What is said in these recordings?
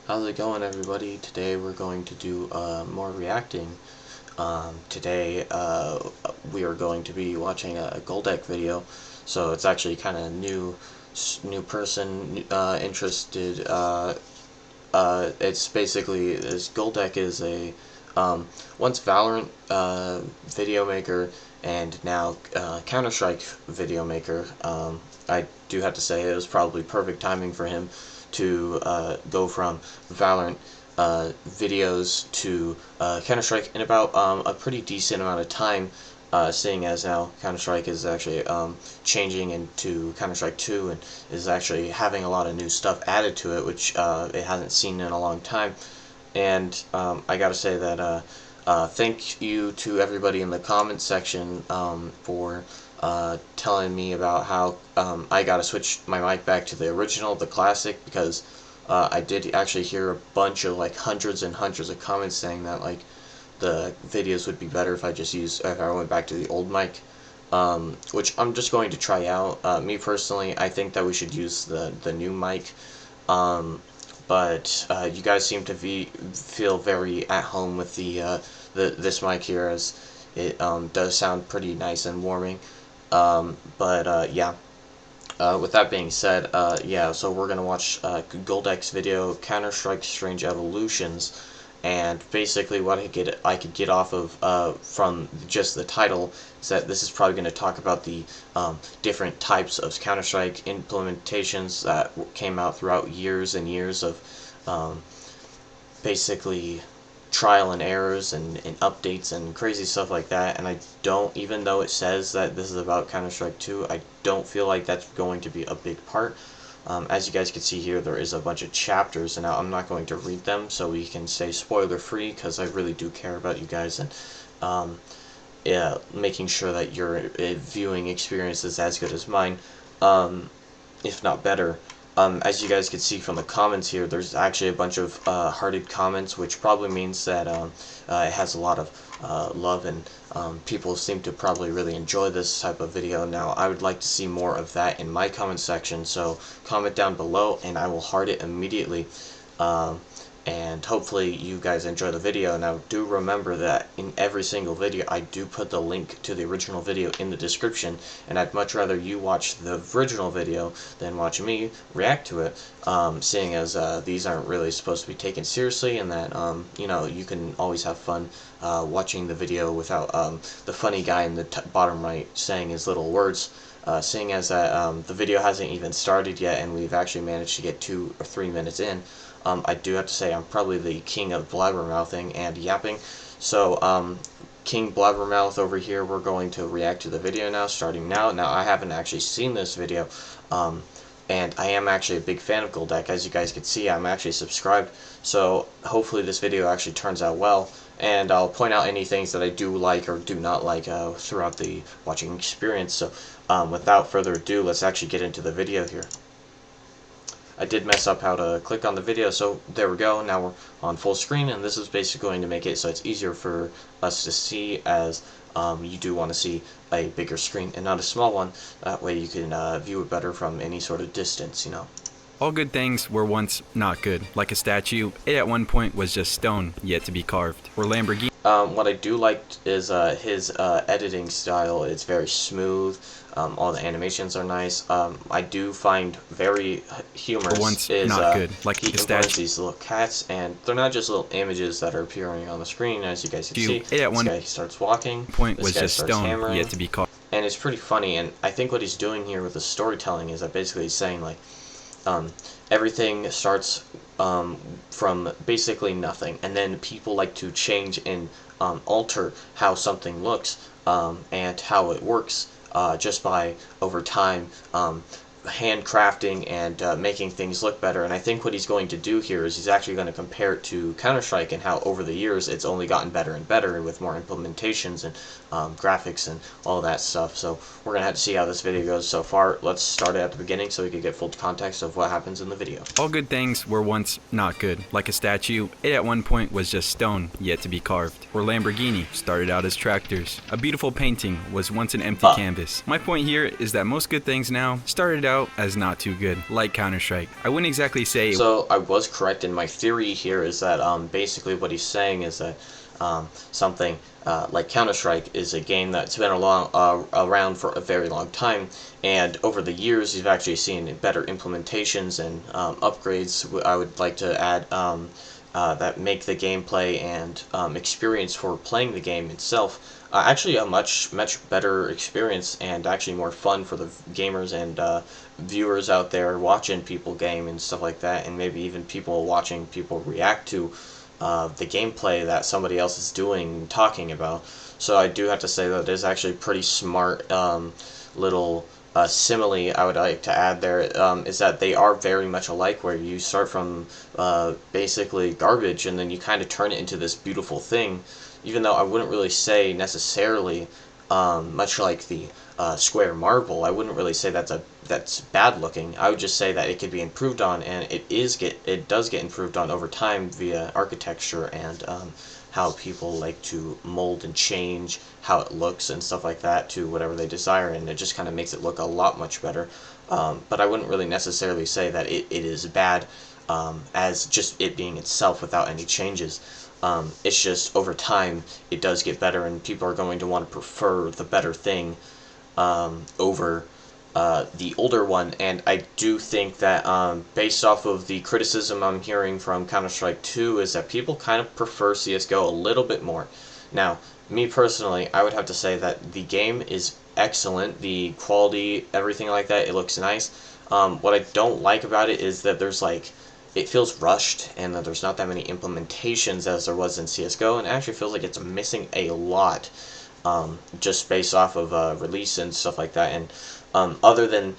How's it going, everybody? Today we're going to do more reacting. Today we are going to be watching a Goldec video, so it's actually kind of new person interested. It's basically this Goldec is a once Valorant video maker and now Counter-Strike video maker. I do have to say it was probably perfect timing for him to go from Valorant videos to Counter-Strike in about a pretty decent amount of time, seeing as now Counter-Strike is actually changing into Counter-Strike 2 and is actually having a lot of new stuff added to it, which it hasn't seen in a long time. And I gotta say that thank you to everybody in the comments section for telling me about how I gotta switch my mic back to the original, the classic, because I did actually hear a bunch of like hundreds and hundreds of comments saying that like the videos would be better if I went back to the old mic, which I'm just going to try out. Me personally, I think that we should use the new mic. But you guys seem to feel very at home with this mic here, as it does sound pretty nice and warming. Yeah. With that being said, yeah, so we're gonna watch Goldec's video, Counter-Strike Strange Evolutions, and basically what I could get off of from just the title is that this is probably going to talk about the different types of Counter-Strike implementations that came out throughout years and years of basically trial and errors and updates and crazy stuff like that. And I don't, even though it says that this is about Counter-Strike 2, I don't feel like that's going to be a big part. As you guys can see here, there is a bunch of chapters, and now I'm not going to read them, so we can stay spoiler free, because I really do care about you guys, and yeah, making sure that your viewing experience is as good as mine, if not better. As you guys can see from the comments here, there's actually a bunch of hearted comments, which probably means that it has a lot of love, and people seem to probably really enjoy this type of video. Now, I would like to see more of that in my comment section, so comment down below and I will heart it immediately. And hopefully you guys enjoy the video. Now, do remember that in every single video I do put the link to the original video in the description, and I'd much rather you watch the original video than watch me react to it, seeing as these aren't really supposed to be taken seriously, and that you know, you can always have fun watching the video without the funny guy in the bottom right saying his little words. Seeing as that the video hasn't even started yet and we've actually managed to get 2 or 3 minutes in, I do have to say I'm probably the king of blabbermouthing and yapping. So, King Blabbermouth over here, we're going to react to the video now, starting now. Now, I haven't actually seen this video, and I am actually a big fan of Goldec. As you guys can see, I'm actually subscribed, so hopefully this video actually turns out well, and I'll point out any things that I do like or do not like throughout the watching experience. So, without further ado, let's actually get into the video here. I did mess up how to click on the video, so there we go. Now we're on full screen, and this is basically going to make it so it's easier for us to see, as you do want to see a bigger screen and not a small one. That way you can view it better from any sort of distance, you know. All good things were once not good. Like a statue, it at one point was just stone, yet to be carved. Or Lamborghini. What I do like is his editing style. It's very smooth. All the animations are nice. I do find very humorous once is not good. Like he a statue. these little cats, and they're not just little images that are appearing on the screen, as you guys can see. It at this guy starts walking. Point this was guy just starts stone, hammering, yet to be carved. and it's pretty funny. And I think what he's doing here with the storytelling is that basically he's saying like, everything starts from basically nothing, and then people like to change and alter how something looks and how it works just by over time handcrafting and making things look better. And I think what he's going to do here is he's actually going to compare it to Counter-Strike and how over the years it's only gotten better and better with more implementations and graphics and all that stuff. So we're going to have to see how this video goes so far. Let's start it at the beginning so we can get full context of what happens in the video. All good things were once not good. Like a statue, it at one point was just stone, yet to be carved. Or Lamborghini started out as tractors. A beautiful painting was once an empty canvas. My point here is that most good things now started out out as not too good, like Counter-Strike. I wouldn't exactly say... So I was correct in my theory here is that basically what he's saying is that something like Counter-Strike is a game that's been around for a very long time, and over the years you've actually seen better implementations and upgrades. I would like to add that make the gameplay and experience for playing the game itself actually a much better experience, and actually more fun for the gamers and viewers out there watching people game and stuff like that, and maybe even people watching people react to the gameplay that somebody else is doing, talking about. So I do have to say that it is actually pretty smart little simile I would like to add there, is that they are very much alike, where you start from basically garbage and then you kind of turn it into this beautiful thing, even though I wouldn't really say necessarily, much like the square marble, I wouldn't really say that's bad looking. I would just say that it could be improved on, and it does get improved on over time via architecture and how people like to mold and change how it looks and stuff like that to whatever they desire, and it just kind of makes it look a lot much better. But I wouldn't really necessarily say that it is bad as just it being itself without any changes. It's just over time it does get better, and people are going to want to prefer the better thing over the older one. And I do think that based off of the criticism I'm hearing from Counter-Strike 2 is that people kind of prefer CSGO a little bit more. Now, me personally, I would have to say that the game is excellent, the quality, everything like that, it looks nice. What I don't like about it is that there's like, it feels rushed, and that there's not that many implementations as there was in CSGO, and it actually feels like it's missing a lot, just based off of release and stuff like that. And other than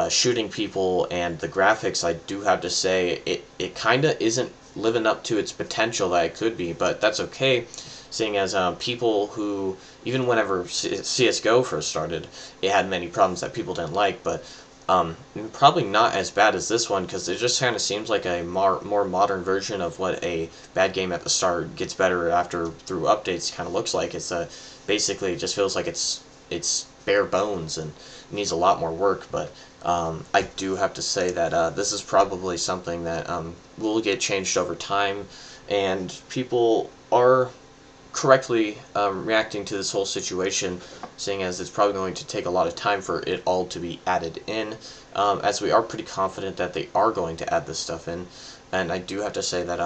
shooting people and the graphics, I do have to say it kind of isn't living up to its potential that it could be, but that's okay, seeing as people who, even whenever CSGO first started, it had many problems that people didn't like, but probably not as bad as this one, because it just kind of seems like a more modern version of what a bad game at the start gets better after through updates kind of looks like. It's basically it just feels like it's bare bones and needs a lot more work, but I do have to say that this is probably something that will get changed over time, and people are correctly reacting to this whole situation, seeing as it's probably going to take a lot of time for it all to be added in, as we are pretty confident that they are going to add this stuff in. And I do have to say that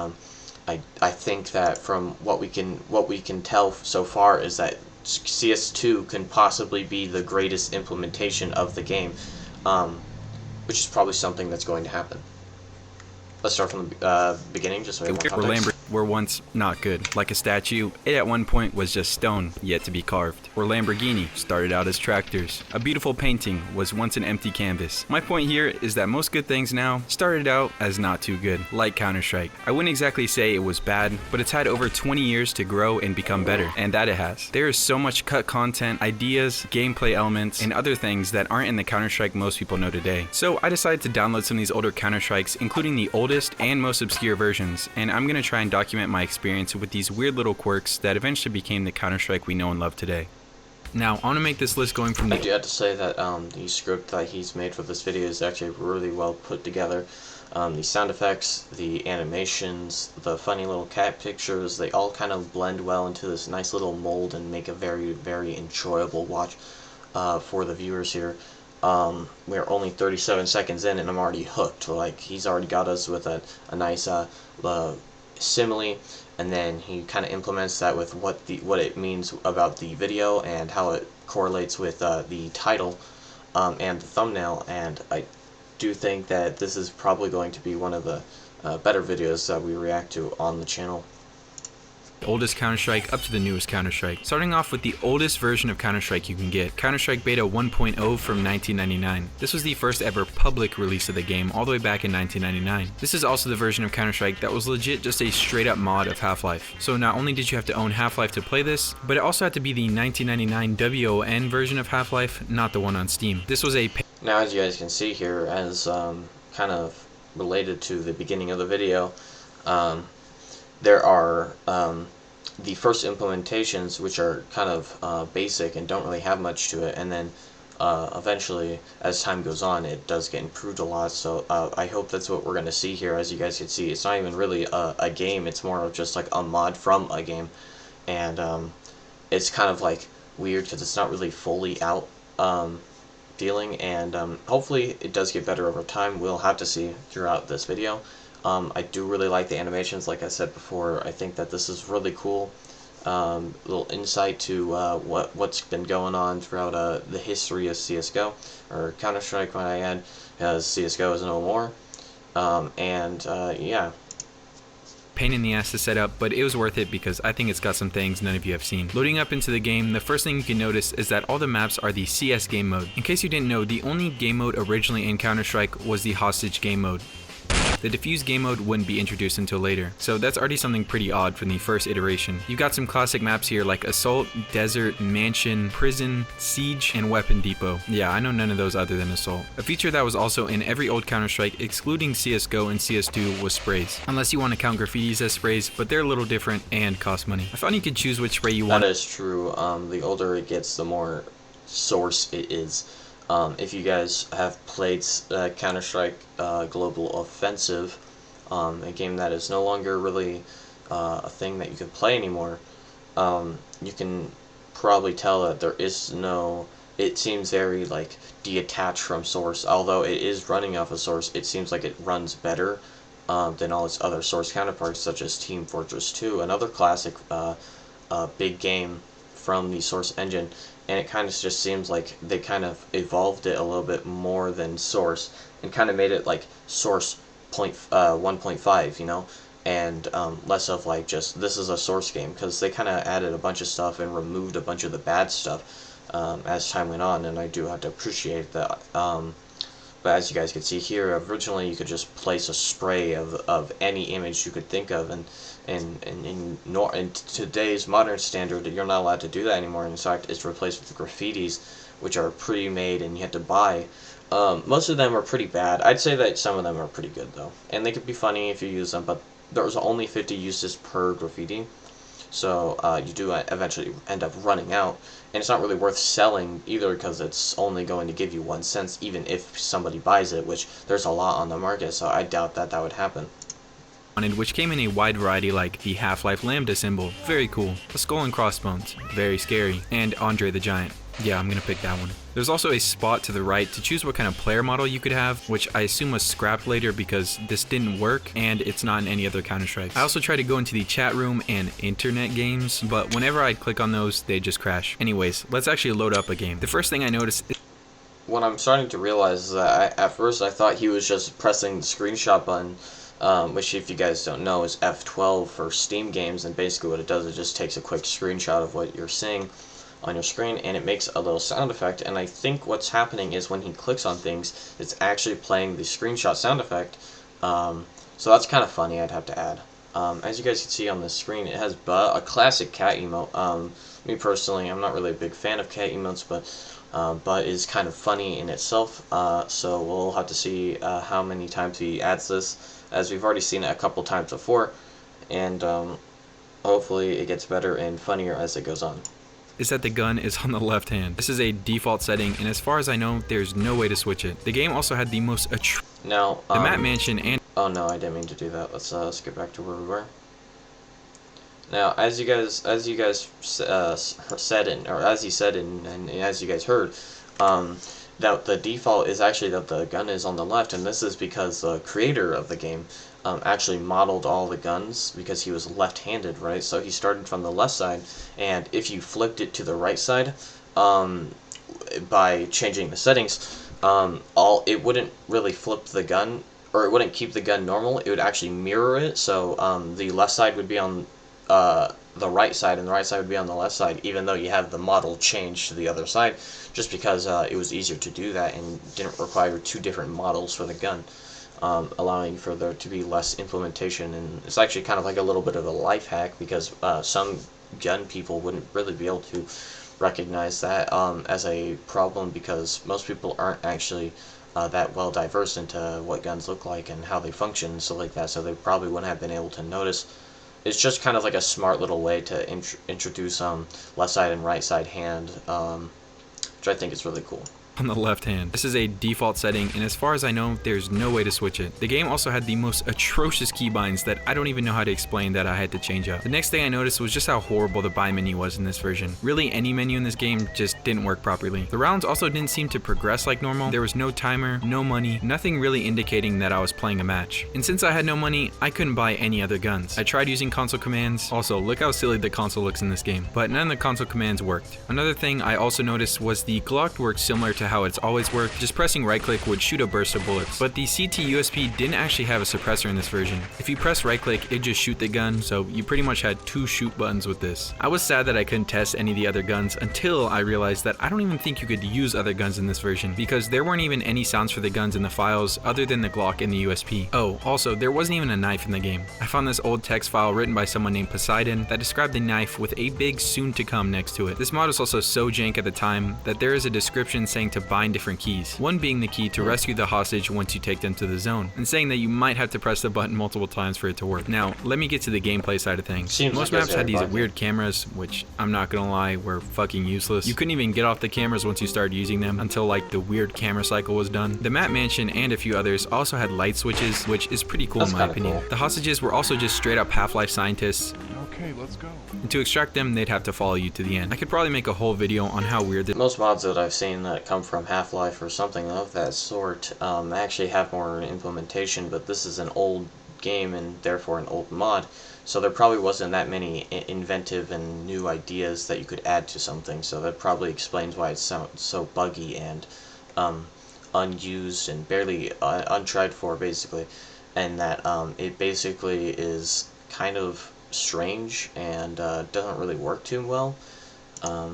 I think that from what we can tell so far is that CS2 can possibly be the greatest implementation of the game, which is probably something that's going to happen. Let's start from the beginning, just so we have more context. Were once not good. Like a statue, it at one point was just stone, yet to be carved. Where Lamborghini started out as tractors. A beautiful painting was once an empty canvas. My point here is that most good things now started out as not too good, like Counter-Strike. I wouldn't exactly say it was bad, but it's had over 20 years to grow and become better, and that it has. There is so much cut content, ideas, gameplay elements, and other things that aren't in the Counter-Strike most people know today. So I decided to download some of these older Counter-Strikes, including the oldest and most obscure versions, and I'm going to try and document my experience with these weird little quirks that eventually became the Counter-Strike we know and love today. Now, I want to make this list going from the... I do have to say that the script that he's made for this video is actually really well put together. The sound effects, the animations, the funny little cat pictures, they all kind of blend well into this nice little mold and make a very, very enjoyable watch for the viewers here. We're only 37 seconds in and I'm already hooked. Like, he's already got us with a nice simile, and then he kind of implements that with what it means about the video and how it correlates with the title and the thumbnail. And I do think that this is probably going to be one of the better videos that we react to on the channel. Oldest Counter-Strike up to the newest Counter-Strike. Starting off with the oldest version of Counter-Strike you can get, Counter-Strike Beta 1.0 from 1999. This was the first ever public release of the game all the way back in 1999. This is also the version of Counter-Strike that was legit just a straight up mod of Half-Life. So not only did you have to own Half-Life to play this, but it also had to be the 1999 WON version of Half-Life, not the one on Steam. This was a... Now, as you guys can see here, as kind of related to the beginning of the video, there are the first implementations, which are kind of basic and don't really have much to it, and then eventually, as time goes on, it does get improved a lot. So I hope that's what we're going to see here. As you guys can see, it's not even really a game, it's more of just like a mod from a game. And it's kind of like weird because it's not really fully out feeling, and hopefully it does get better over time. We'll have to see throughout this video. I do really like the animations, like I said before. I think that this is really cool. Little insight to what's been going on throughout the history of CSGO, or Counter-Strike when I add, as CSGO is no more. Yeah. Pain in the ass to set up, but it was worth it because I think it's got some things none of you have seen. Loading up into the game, the first thing you can notice is that all the maps are the CS game mode. In case you didn't know, the only game mode originally in Counter-Strike was the hostage game mode. The diffuse game mode wouldn't be introduced until later, so that's already something pretty odd from the first iteration. You've got some classic maps here like Assault, Desert, Mansion, Prison, Siege, and Weapon Depot. Yeah, I know none of those other than Assault. A feature that was also in every old Counter-Strike, excluding CSGO and CS2, was sprays. Unless you want to count graffitis as sprays, but they're a little different and cost money. I found you could choose which spray you want. That is true. The older it gets, the more source it is. If you guys have played Counter-Strike Global Offensive, a game that is no longer really a thing that you can play anymore, you can probably tell that there is no, it seems very like detached from source. Although it is running off a source, it seems like it runs better than all its other source counterparts, such as Team Fortress 2, another classic big game from the source engine. And it kind of just seems like they kind of evolved it a little bit more than source, and kind of made it like source 1.5, you know, and less of like just this is a source game, because they kind of added a bunch of stuff and removed a bunch of the bad stuff as time went on, and I do have to appreciate that. But as you guys can see here, originally you could just place a spray of any image you could think of, and in today's modern standard, you're not allowed to do that anymore. In fact, it's replaced with graffitis, which are pre-made and you have to buy. Most of them are pretty bad. I'd say that some of them are pretty good though, and they could be funny if you use them, but there's only 50 uses per graffiti, so you do eventually end up running out, and it's not really worth selling either, because it's only going to give you 1 cent even if somebody buys it, which there's a lot on the market, so I doubt that would happen. Which came in a wide variety, like the Half-Life Lambda symbol, very cool, a skull and crossbones, very scary, and Andre the Giant. Yeah, I'm gonna pick that one. There's also a spot to the right to choose what kind of player model you could have, which I assume was scrapped later because this didn't work and it's not in any other Counter-Strike. I also tried to go into the chat room and internet games, but whenever I'd click on those, they'd just crash. Anyways, let's actually load up a game. The first thing I noticed is what I'm starting to realize is that at first I thought he was just pressing the screenshot button, which if you guys don't know is F12 for Steam games, and basically what it does, it just takes a quick screenshot of what you're seeing on your screen, and it makes a little sound effect. And I think what's happening is when he clicks on things, it's actually playing the screenshot sound effect. So that's kind of funny, I'd have to add. As you guys can see on the screen, it has a classic cat emote. Me personally, I'm not really a big fan of cat emotes, but is kind of funny in itself. So we'll have to see how many times he adds this, as we've already seen it a couple times before, and hopefully it gets better and funnier as it goes on. Is that the gun is on the left hand. This is a default setting, and as far as I know, there's no way to switch it. The game also had the most now the map mansion and oh no, I didn't mean to do that. Let's get back to where we were. Now, as you guys said, and as you said, and as you guys heard, that the default is actually that the gun is on the left, and this is because the creator of the game actually modeled all the guns because he was left-handed, right? So he started from the left side, and if you flipped it to the right side by changing the settings, it wouldn't really flip the gun, or it wouldn't keep the gun normal. It would actually mirror it, so the left side would be on the right side, and the right side would be on the left side, even though you have the model changed to the other side, just because it was easier to do that and didn't require two different models for the gun, allowing for there to be less implementation. And it's actually kind of like a little bit of a life hack, because some gun people wouldn't really be able to recognize that as a problem, because most people aren't actually that well diverse into what guns look like and how they function and stuff like that, so they probably wouldn't have been able to notice. It's just kind of like a smart little way to introduce left side and right side hand, which I think is really cool. on the left hand. This is a default setting, and as far as I know, there's no way to switch it. The game also had the most atrocious keybinds that I don't even know how to explain that I had to change out. The next thing I noticed was just how horrible the buy menu was in this version. Really, any menu in this game just didn't work properly. The rounds also didn't seem to progress like normal. There was no timer, no money, nothing really indicating that I was playing a match. And since I had no money, I couldn't buy any other guns. I tried using console commands. Also, look how silly the console looks in this game. But none of the console commands worked. Another thing I also noticed was the Glock worked similar to how it's always worked. Just pressing right click would shoot a burst of bullets. But the CT USP didn't actually have a suppressor in this version. If you press right click, it'd just shoot the gun, so you pretty much had 2 shoot buttons with this. I was sad that I couldn't test any of the other guns until I realized that I don't even think you could use other guns in this version, because there weren't even any sounds for the guns in the files other than the Glock and the USP. Oh, also, there wasn't even a knife in the game. I found this old text file written by someone named Poseidon that described the knife with a big soon to come next to it. This mod was also so jank at the time that there is a description saying to bind different keys, one being the key to rescue the hostage once you take them to the zone, and saying that you might have to press the button multiple times for it to work. Now, let me get to the gameplay side of things. Most maps had these weird cameras, which I'm not gonna lie, were fucking useless. You couldn't even get off the cameras once you started using them until like the weird camera cycle was done. The map mansion and a few others also had light switches, which is pretty cool in my opinion. The hostages were also just straight up Half-Life scientists. Okay, let's go. And to extract them, they'd have to follow you to the end. I could probably make a whole video on how weird this. Most mods that I've seen that come from Half-Life or something of that sort actually have more implementation, but this is an old game and therefore an old mod, so there probably wasn't that many inventive and new ideas that you could add to something, so that probably explains why it's so buggy and unused and barely untried for, basically, and that it basically is kind of strange and doesn't really work too well.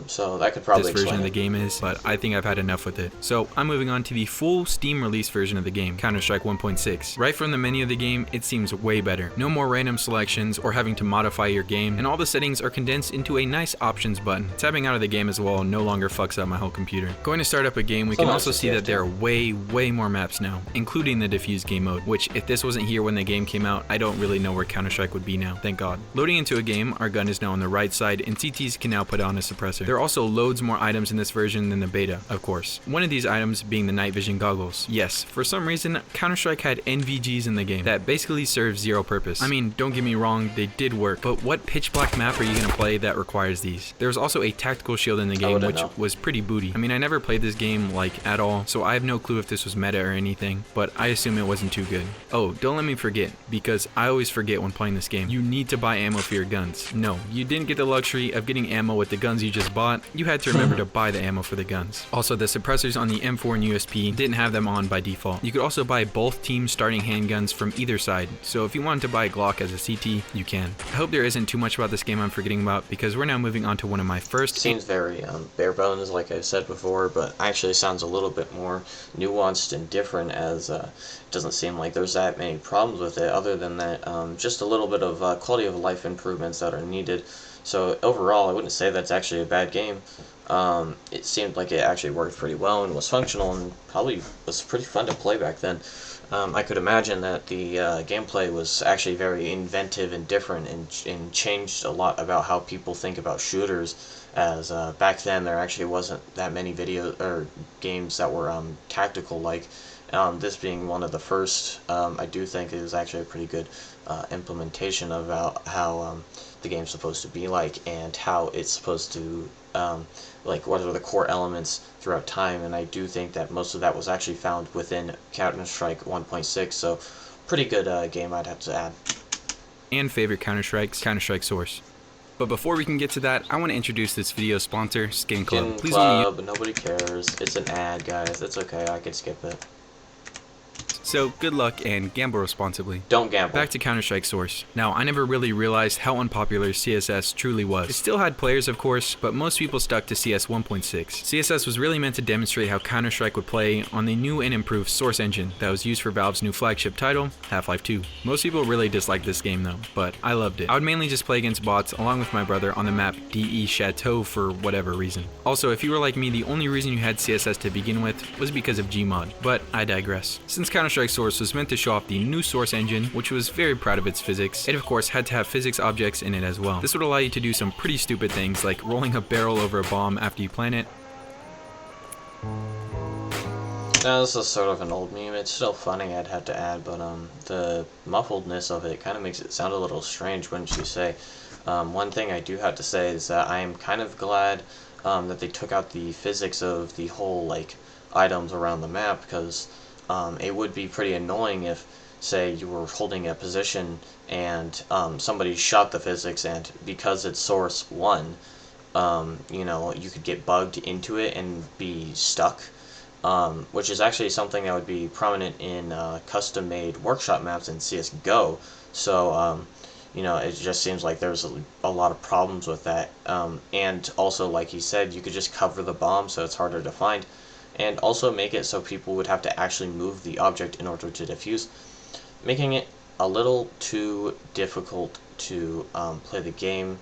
So that could probably this version of the game is, but I think I've had enough with it. So I'm moving on to the full Steam release version of the game, Counter-Strike 1.6. Right from the menu of the game, it seems way better. No more random selections or having to modify your game, and all the settings are condensed into a nice options button. Tabbing out of the game as well no longer fucks up my whole computer. Going to start up a game, we can also see that there are way more maps now, including the diffuse game mode, which if this wasn't here when the game came out, I don't really know where Counter-Strike would be now, thank God. Loading into a game, our gun is now on the right side, and CTs can now put on a suppressor. There are also loads more items in this version than the beta, of course. One of these items being the night vision goggles. Yes, for some reason, Counter-Strike had NVGs in the game that basically serve zero purpose. I mean, don't get me wrong, they did work, but what pitch black map are you gonna play that requires these? There's also a tactical shield in the game, which was pretty booty. I mean, I never played this game like at all, so I have no clue if this was meta or anything, but I assume it wasn't too good. Oh, don't let me forget, because I always forget when playing this game. You need to buy ammo for your guns. No, you didn't get the luxury of getting ammo with the guns you just bought. You had to remember to buy the ammo for the guns. Also, the suppressors on the M4 and USP didn't have them on by default. You could also buy both teams starting handguns from either side, so if you wanted to buy a Glock as a CT, you can. I hope there isn't too much about this game I'm forgetting about, because we're now moving on to one of my first. Seems very bare bones, like I said before, but actually sounds a little bit more nuanced and different, as it doesn't seem like there's that many problems with it, other than that just a little bit of quality of life improvements that are needed. So overall, I wouldn't say that's actually a bad game. It seemed like it actually worked pretty well and was functional and probably was pretty fun to play back then. I could imagine that the gameplay was actually very inventive and different and changed a lot about how people think about shooters, as back then there actually wasn't that many video or games that were tactical like. This being one of the first, I do think it was actually a pretty good implementation about how the game's supposed to be like and how it's supposed to like what are the core elements throughout time, and I do think that most of that was actually found within Counter-Strike 1.6, so pretty good game, I'd have to add. And favorite Counter-Strike Source. But before we can get to that, I want to introduce this video's sponsor, Skin Club. Skin Club, nobody cares, it's an ad, guys, it's okay, I can skip it. So good luck and gamble responsibly. Don't gamble. Back to Counter-Strike Source. Now, I never really realized how unpopular CSS truly was. It still had players, of course, but most people stuck to CS 1.6. CSS was really meant to demonstrate how Counter-Strike would play on the new and improved Source engine that was used for Valve's new flagship title, Half-Life 2. Most people really disliked this game though, but I loved it. I would mainly just play against bots along with my brother on the map DE Chateau for whatever reason. Also, if you were like me, the only reason you had CSS to begin with was because of Gmod, but I digress. Since Counter-Strike Source was meant to show off the new Source engine, which was very proud of its physics, it of course had to have physics objects in it as well. This would allow you to do some pretty stupid things like rolling a barrel over a bomb after you plant it, Now, this is sort of an old meme. It's still funny, I'd have to add, but the muffledness of it kind of makes it sound a little strange, wouldn't you say? One thing I do have to say is that I am kind of glad that they took out the physics of the whole like items around the map, because it would be pretty annoying if, say, you were holding a position and somebody shot the physics, and because it's source 1, you know, you could get bugged into it and be stuck. Which is actually something that would be prominent in custom-made workshop maps in CSGO. So, you know, it just seems like there's a lot of problems with that. And also, like he said, you could just cover the bomb so it's harder to find. And also make it so people would have to actually move the object in order to defuse, making it a little too difficult to play the game.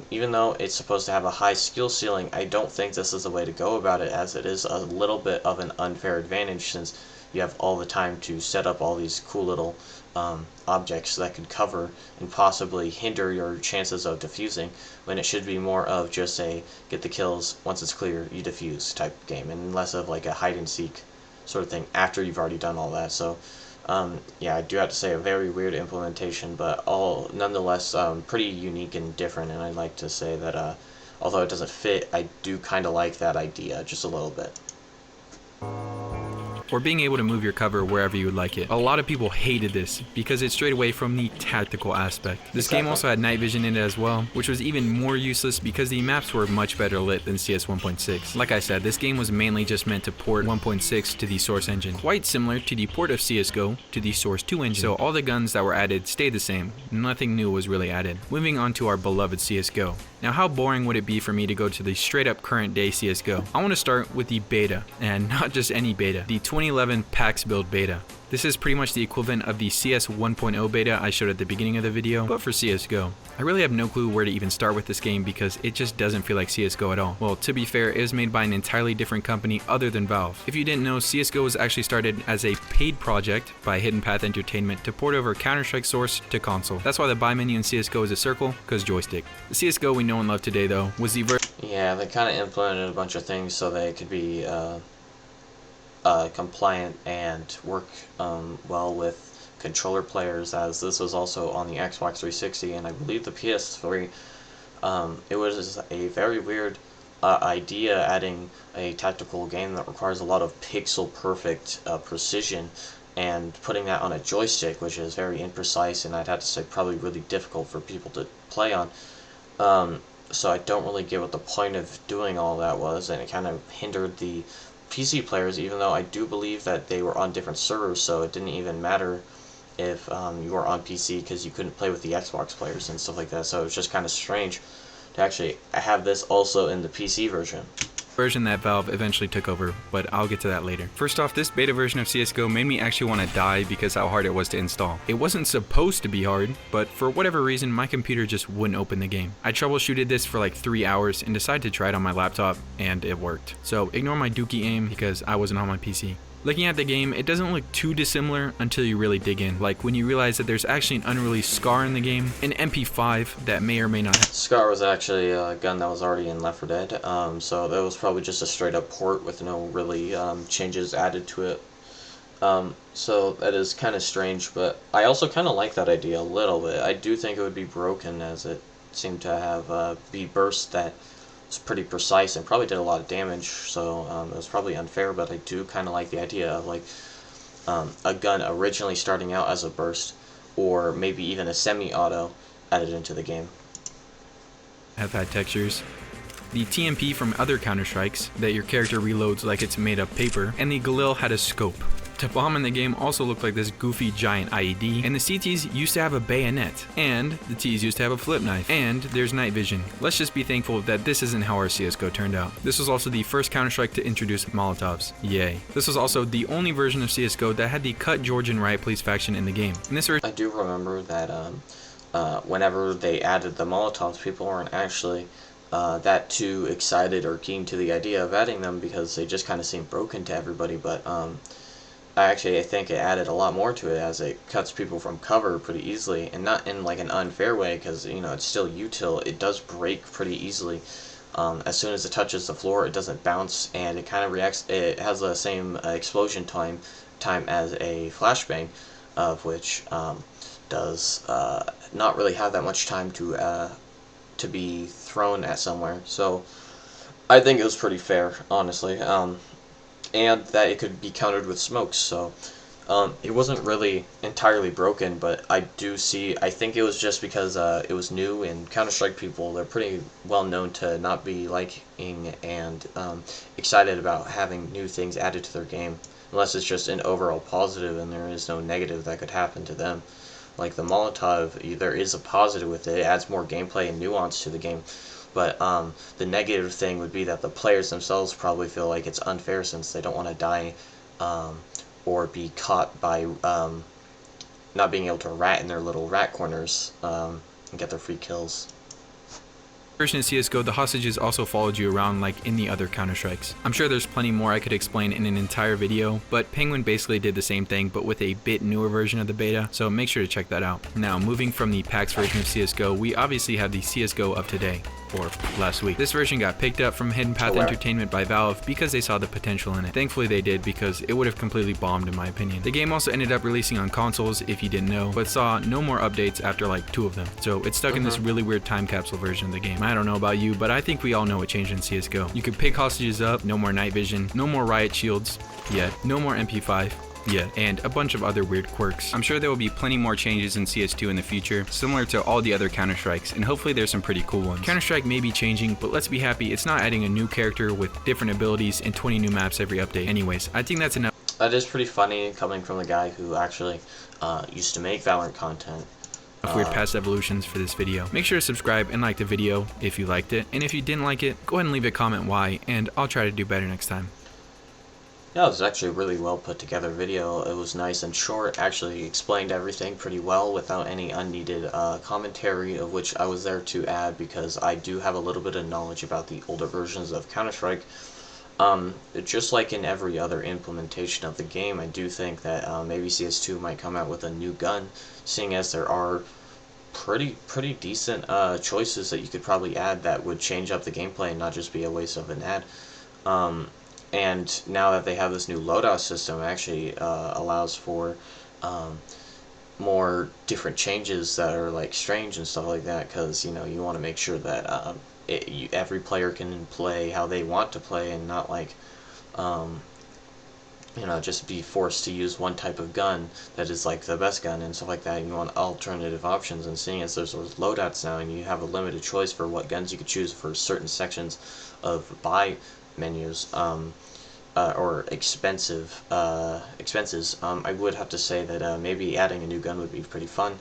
Even though it's supposed to have a high skill ceiling, I don't think this is the way to go about it, as it is a little bit of an unfair advantage since you have all the time to set up all these cool little objects that could cover and possibly hinder your chances of defusing, when it should be more of just a get the kills, once it's clear, you defuse type game, and less of like a hide and seek sort of thing after you've already done all that. So yeah, I do have to say a very weird implementation, but all nonetheless pretty unique and different, and I'd like to say that although it doesn't fit, I do kind of like that idea just a little bit. Or being able to move your cover wherever you would like it. A lot of people hated this because it strayed away from the tactical aspect. This game also had night vision in it as well, which was even more useless because the maps were much better lit than CS 1.6. Like I said, this game was mainly just meant to port 1.6 to the Source engine, quite similar to the port of CSGO to the Source 2 engine. So all the guns that were added stayed the same, nothing new was really added. Moving on to our beloved CSGO. Now, how boring would it be for me to go to the straight up current day CSGO? I want to start with the beta, and not just any beta, the 2011 PAX build beta. This is pretty much the equivalent of the CS 1.0 beta I showed at the beginning of the video, but for CSGO. I really have no clue where to even start with this game because it just doesn't feel like CSGO at all. Well, to be fair, it was made by an entirely different company other than Valve. If you didn't know, CSGO was actually started as a paid project by Hidden Path Entertainment to port over Counter-Strike Source to console. That's why the buy menu in CSGO is a circle, because joystick. The CSGO we know and love today, though, was the Yeah, they kind of implemented a bunch of things so they could be compliant and work well with controller players, as this was also on the Xbox 360 and I believe the PS3. It was a very weird idea, adding a tactical game that requires a lot of pixel perfect precision and putting that on a joystick, which is very imprecise and I'd have to say probably really difficult for people to play on. So I don't really get what the point of doing all that was, and it kind of hindered the PC players, even though I do believe that they were on different servers, so it didn't even matter if you were on PC because you couldn't play with the Xbox players and stuff like that. So it's just kind of strange to actually have this also in the PC version. Version that Valve eventually took over, but I'll get to that later. First off, this beta version of CSGO made me actually want to die because how hard it was to install. It wasn't supposed to be hard, but for whatever reason, my computer just wouldn't open the game. I troubleshooted this for like 3 hours and decided to try it on my laptop, and it worked. So ignore my dookie aim because I wasn't on my PC. Looking at the game, it doesn't look too dissimilar until you really dig in, like when you realize that there's actually an unreleased SCAR in the game, an MP5 that may or may not have. SCAR was actually a gun that was already in Left 4 Dead, so that was probably just a straight up port with no really changes added to it. So that is kind of strange, but I also kind of like that idea a little bit. I do think it would be broken, as it seemed to have be burst that was pretty precise and probably did a lot of damage, so it was probably unfair, but I do kind of like the idea of like a gun originally starting out as a burst, or maybe even a semi-auto added into the game. Have had textures. The TMP from other Counter-Strikes, that your character reloads like it's made of paper, and the Galil had a scope. The bomb in the game also looked like this goofy giant IED, and the CTs used to have a bayonet, and the Ts used to have a flip knife, and there's night vision. Let's just be thankful that this isn't how our CSGO turned out. This was also the first Counter-Strike to introduce Molotovs. Yay. This was also the only version of CSGO that had the Cut Georgian Riot Police faction in the game. In this I do remember that whenever they added the Molotovs, people weren't actually that too excited or keen to the idea of adding them because they just kind of seemed broken to everybody, but I think it added a lot more to it, as it cuts people from cover pretty easily, and not in like an unfair way, because you know it's still util. It does break pretty easily, As soon as it touches the floor, it doesn't bounce, and it kind of reacts. It has the same explosion time as a flashbang, of which does not really have that much time to be thrown at somewhere. So I think it was pretty fair, honestly, and that it could be countered with smokes. So it wasn't really entirely broken, but I think it was just because it was new, and Counter-Strike people, they're pretty well known to not be liking and excited about having new things added to their game, unless it's just an overall positive and there is no negative that could happen to them. Like the Molotov, there is a positive with it. It adds more gameplay and nuance to the game. But the negative thing would be that the players themselves probably feel like it's unfair since they don't want to die or be caught by not being able to rat in their little rat corners and get their free kills. Version of CSGO, the hostages also followed you around like in the other Counter-Strikes. I'm sure there's plenty more I could explain in an entire video, but Penguin basically did the same thing but with a bit newer version of the beta, so make sure to check that out. Now, moving from the PAX version of CSGO, we obviously have the CSGO of today, or last week. This version got picked up from Hidden Path Entertainment by Valve because they saw the potential in it. Thankfully they did, because it would have completely bombed in my opinion. The game also ended up releasing on consoles, if you didn't know, but saw no more updates after like 2 of them. So it's stuck in this really weird time capsule version of the game. I don't know about you, but I think we all know what changed in CSGO. You could pick hostages up, no more night vision, no more riot shields yet, no more MP5 yet, and a bunch of other weird quirks. I'm sure there will be plenty more changes in CS2 in the future, similar to all the other Counter-Strikes, and hopefully there's some pretty cool ones. Counter-Strike may be changing, but let's be happy it's not adding a new character with different abilities and 20 new maps every update. Anyways, I think that's enough. That is pretty funny coming from the guy who actually used to make Valorant content. Weird past evolutions for this video. Make sure to subscribe and like the video if you liked it, and if you didn't like it, go ahead and leave a comment why, and I'll try to do better next time. Yeah, it was actually a really well put together video. It was nice and short, actually explained everything pretty well without any unneeded commentary, of which I was there to add because I do have a little bit of knowledge about the older versions of Counter-Strike. Just like in every other implementation of the game, I do think that maybe CS2 might come out with a new gun, seeing as there are pretty decent choices that you could probably add that would change up the gameplay and not just be a waste of an ad. And now that they have this new loadout system, it actually allows for more different changes that are like strange and stuff like that, because you want to make sure that every player can play how they want to play and not like just be forced to use one type of gun that is like the best gun and stuff like that. And you want alternative options, and seeing as there's those loadouts now and you have a limited choice for what guns you could choose for certain sections of buy menus or expenses, I would have to say that maybe adding a new gun would be pretty fun.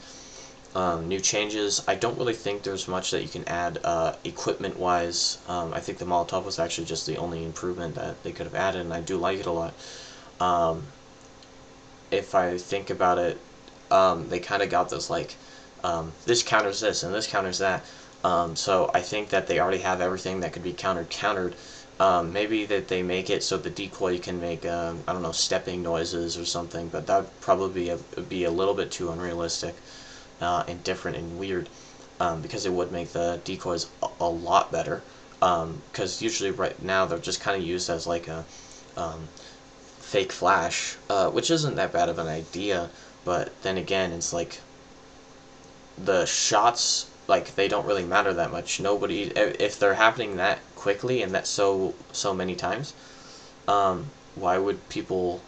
New changes, I don't really think there's much that you can add equipment wise. I think the Molotov was actually just the only improvement that they could have added, and I do like it a lot. If I think about it, they kind of got this like this counters this and this counters that, so I think that they already have everything that could be countered. Maybe that they make it so the decoy can make I don't know, stepping noises or something, but that would probably be a little bit too unrealistic and different and weird, because it would make the decoys a lot better, because usually right now they're just kind of used as like a fake flash, which isn't that bad of an idea, but then again it's like the shots, like, they don't really matter that much. Nobody, if they're happening that quickly and that so many times, why would people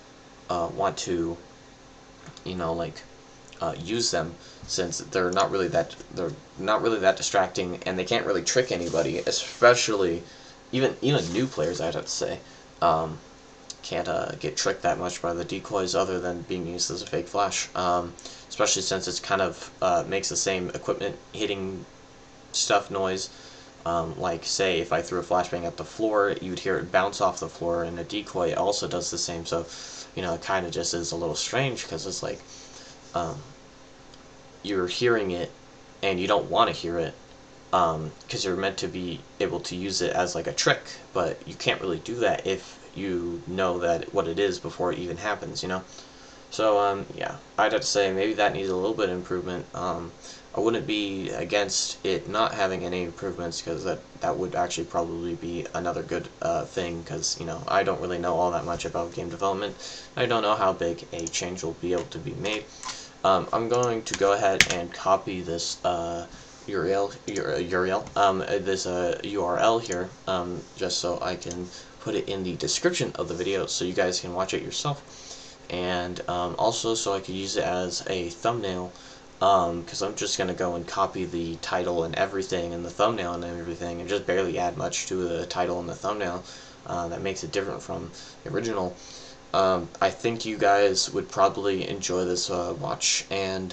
want to use them, since they're not really that distracting, and they can't really trick anybody, especially even new players, I'd have to say, can't get tricked that much by the decoys other than being used as a fake flash, especially since it's kind of makes the same equipment hitting stuff noise. Like, say, if I threw a flashbang at the floor, you'd hear it bounce off the floor, and a decoy also does the same, so it kind of just is a little strange, because it's like you're hearing it and you don't want to hear it, because you're meant to be able to use it as like a trick, but you can't really do that if you know that what it is before it even happens, So yeah, I'd have to say maybe that needs a little bit of improvement. I wouldn't be against it not having any improvements, because that would actually probably be another good thing, because I don't really know all that much about game development. I don't know how big a change will be able to be made. I'm going to go ahead and copy this URL here, just so I can put it in the description of the video so you guys can watch it yourself, and also so I could use it as a thumbnail, because I'm just going to go and copy the title and everything and the thumbnail and everything and just barely add much to the title and the thumbnail that makes it different from the original. I think you guys would probably enjoy this watch, and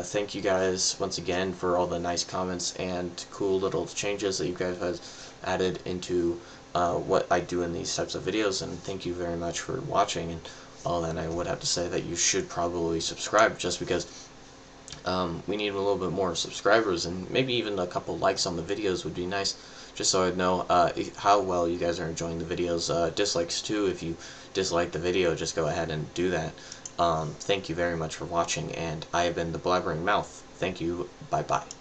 thank you guys once again for all the nice comments and cool little changes that you guys have added into what I do in these types of videos, and thank you very much for watching. And all then I would have to say that you should probably subscribe, just because we need a little bit more subscribers, and maybe even a couple likes on the videos would be nice, just so I'd know how well you guys are enjoying the videos. Dislikes too, if you dislike the video, just go ahead and do that. Thank you very much for watching, and I have been the Blabbering Mouth. Thank you, bye bye.